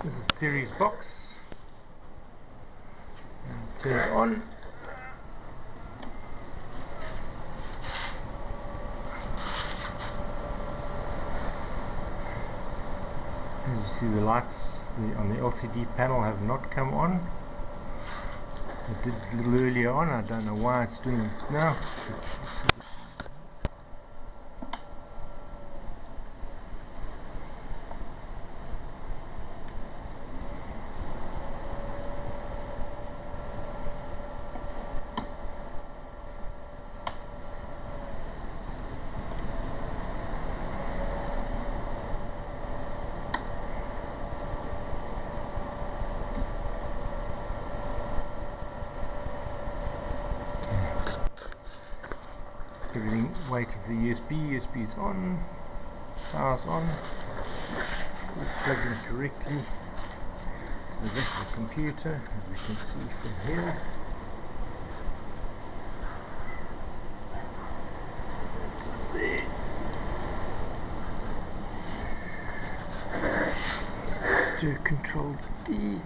This is Theory's box. And turn it on. As you see, the lights on the LCD panel have not come on. It did a little earlier on. I don't know why it's doing it now. Everything, weight of the USB is on, power's on, plugged in correctly to the back of the computer, as we can see from here. It's up there. Just do Control D.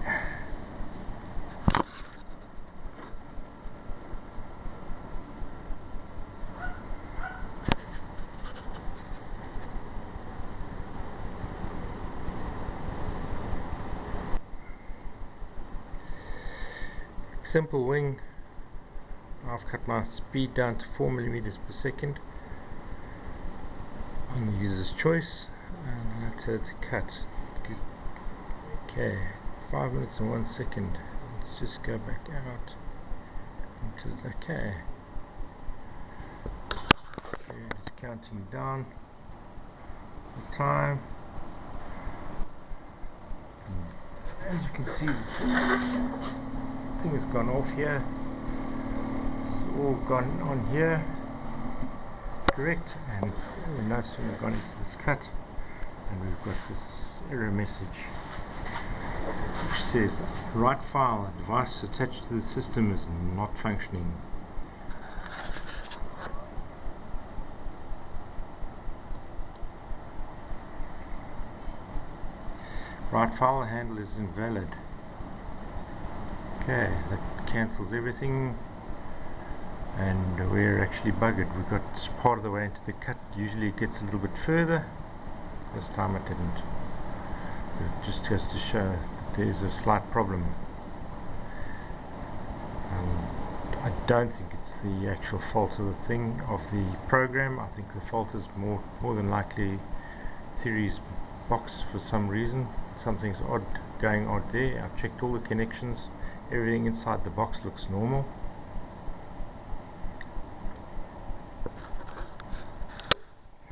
Simple wing. I've cut my speed down to 4 millimeters per second on the user's choice, and that's it to cut. Okay, 5 minutes and 1 second. Let's just go back out until okay. It's counting down the time. And as you can see, thing has gone off here. This is all gone on here. It's correct, and we notice we've gone into this cut, and we've got this error message which says write file, device attached to the system is not functioning. Write file handle is invalid. Okay, that cancels everything, and we're actually buggered. We got part of the way into the cut. Usually it gets a little bit further. This time it didn't. It just goes to show that there is a slight problem. I don't think it's the actual fault of the thing, of the program. I think the fault is more than likely Theory's box for some reason. Something's going odd there. I've checked all the connections. Everything inside the box looks normal.